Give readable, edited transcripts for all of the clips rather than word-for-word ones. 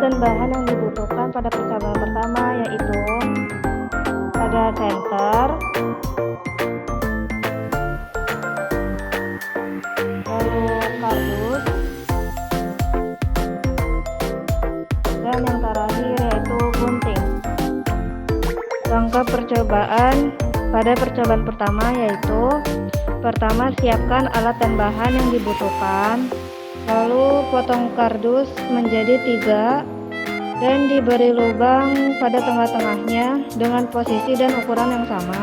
dan bahan yang dibutuhkan pada percobaan pertama yaitu ada senter, lalu kardus, dan yang terakhir yaitu gunting. Langkah percobaan pada percobaan pertama yaitu pertama, siapkan alat dan bahan yang dibutuhkan, lalu potong kardus menjadi 3 dan diberi lubang pada tengah-tengahnya dengan posisi dan ukuran yang sama.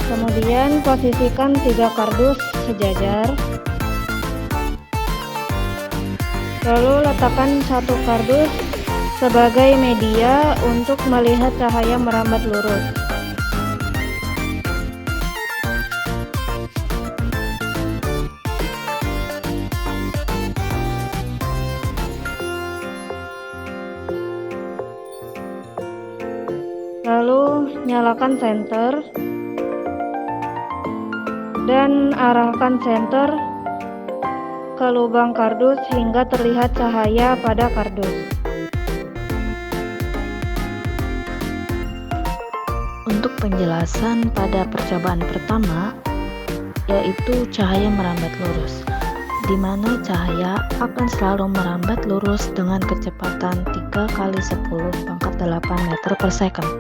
Kemudian posisikan 3 kardus sejajar. Lalu letakkan 1 kardus sebagai media untuk melihat cahaya merambat lurus. Lalu nyalakan senter dan arahkan senter ke lubang kardus hingga terlihat cahaya pada kardus. Untuk penjelasan pada percobaan pertama, yaitu cahaya merambat lurus, di mana cahaya akan selalu merambat lurus dengan kecepatan 3 kali 10 pangkat 8 meter per second.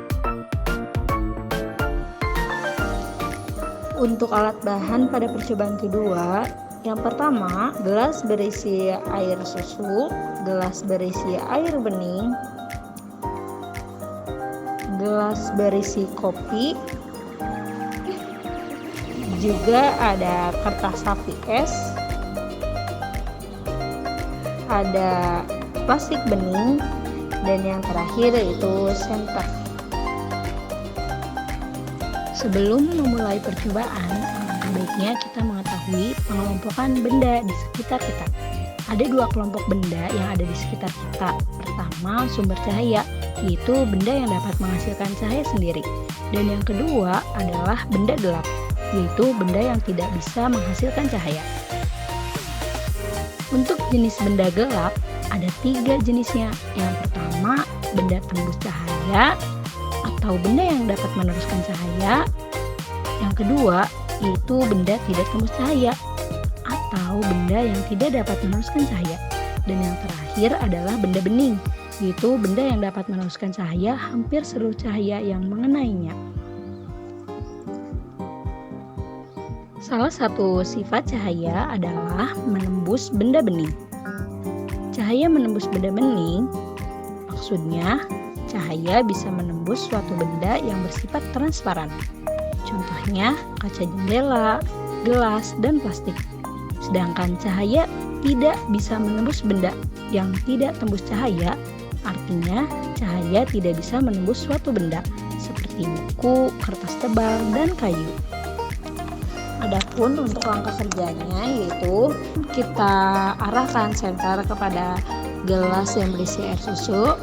Untuk alat bahan pada percobaan kedua, yang pertama, gelas berisi air susu, gelas berisi air bening, gelas berisi kopi, juga ada kertas sapi es, ada plastik bening, dan yang terakhir yaitu senter. Sebelum memulai percobaan, baiknya kita mengetahui pengelompokan benda di sekitar kita. Ada 2 kelompok benda yang ada di sekitar kita. Pertama, sumber cahaya, yaitu benda yang dapat menghasilkan cahaya sendiri. Dan yang kedua adalah benda gelap, yaitu benda yang tidak bisa menghasilkan cahaya. Untuk jenis benda gelap, ada 3 jenisnya. Yang pertama, benda tembus cahaya atau benda yang dapat meneruskan cahaya. Yang kedua, yaitu benda tidak tembus cahaya atau benda yang tidak dapat meneruskan cahaya. Dan yang terakhir adalah benda bening, yaitu benda yang dapat meneruskan cahaya hampir seluruh cahaya yang mengenainya. Salah satu sifat cahaya adalah menembus benda bening. Cahaya menembus benda bening, maksudnya cahaya bisa menembus suatu benda yang bersifat transparan. Contohnya kaca jendela, gelas, dan plastik. Sedangkan cahaya tidak bisa menembus benda yang tidak tembus cahaya, artinya cahaya tidak bisa menembus suatu benda seperti buku, kertas tebal, dan kayu. Adapun untuk langkah kerjanya yaitu kita arahkan senter kepada gelas yang berisi air susu.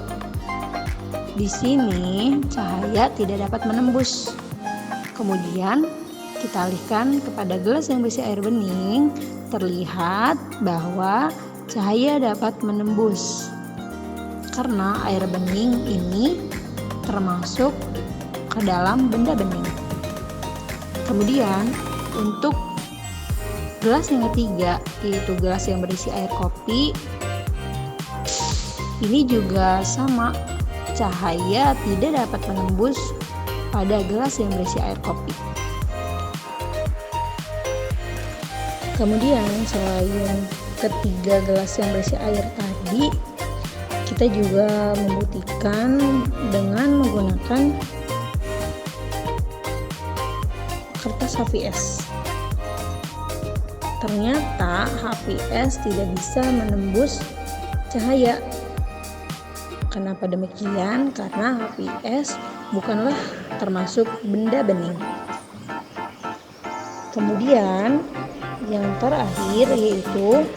Di sini cahaya tidak dapat menembus. Kemudian kita alihkan kepada gelas yang berisi air bening. Terlihat bahwa cahaya dapat menembus karena air bening ini termasuk ke dalam benda bening. Kemudian untuk gelas yang ketiga, yaitu gelas yang berisi air kopi, ini juga sama, cahaya tidak dapat menembus pada gelas yang berisi air kopi. Kemudian selain ketiga gelas yang berisi air tadi, kita juga membuktikan dengan menggunakan kertas HVS. Ternyata HVS tidak bisa menembus cahaya. Kenapa demikian? Karena HVS bukanlah termasuk benda bening. Kemudian yang terakhir yaitu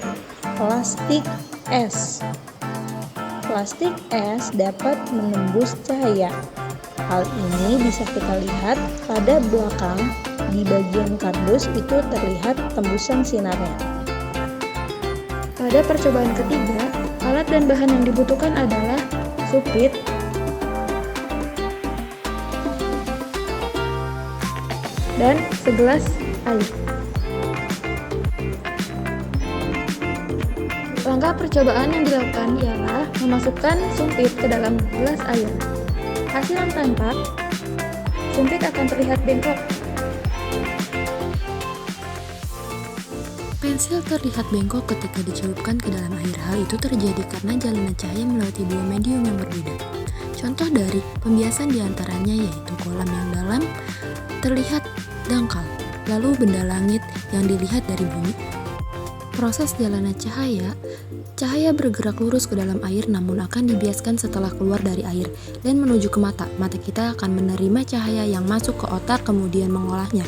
plastik es. Plastik es dapat menembus cahaya. Hal ini bisa kita lihat pada belakang di bagian kardus itu terlihat tembusan sinarnya. Pada percobaan ketiga, alat dan bahan yang dibutuhkan adalah supit, dan segelas air. Langkah percobaan yang dilakukan ialah memasukkan sumpit ke dalam gelas air. Hasil yang tampak, sumpit akan terlihat bengkok. Pensil terlihat bengkok ketika dicelupkan ke dalam air. Hal itu terjadi karena jalanan cahaya melewati dua medium yang berbeda. Contoh dari pembiasan diantaranya yaitu kolam yang dalam terlihat dangkal, lalu benda langit yang dilihat dari bumi. Proses jalanan cahaya bergerak lurus ke dalam air namun akan dibiaskan setelah keluar dari air dan menuju ke mata. Mata kita akan menerima cahaya yang masuk ke otak kemudian mengolahnya.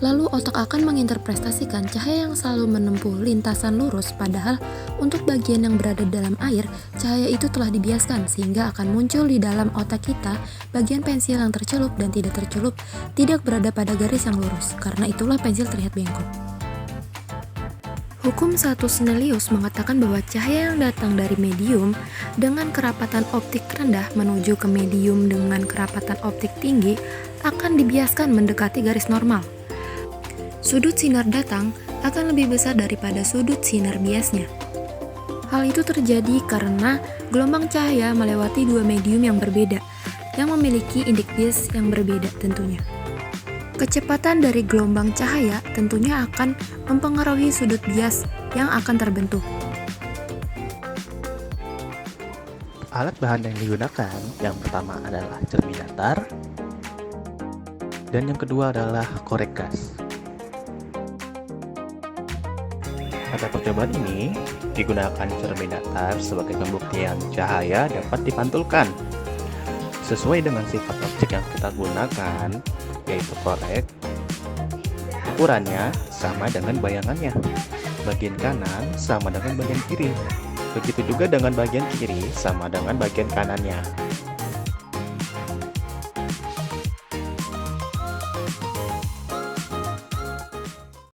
Lalu otak akan menginterpretasikan cahaya yang selalu menempuh lintasan lurus, padahal untuk bagian yang berada dalam air, cahaya itu telah dibiaskan sehingga akan muncul di dalam otak kita bagian pensil yang tercelup dan tidak tercelup tidak berada pada garis yang lurus. Karena itulah pensil terlihat bengkok. Hukum satu Snellius mengatakan bahwa cahaya yang datang dari medium dengan kerapatan optik rendah menuju ke medium dengan kerapatan optik tinggi akan dibiaskan mendekati garis normal. Sudut sinar datang akan lebih besar daripada sudut sinar biasnya. Hal itu terjadi karena gelombang cahaya melewati dua medium yang berbeda, yang memiliki indik bias yang berbeda tentunya. Kecepatan dari gelombang cahaya tentunya akan mempengaruhi sudut bias yang akan terbentuk. Alat bahan yang digunakan yang pertama adalah cermin datar dan yang kedua adalah korek gas. Pada percobaan ini digunakan cermin datar sebagai pembuktian cahaya dapat dipantulkan sesuai dengan sifat objek yang kita gunakan, yaitu korek. Ukurannya sama dengan bayangannya. Bagian kanan sama dengan bagian kiri. Begitu juga dengan bagian kiri sama dengan bagian kanannya.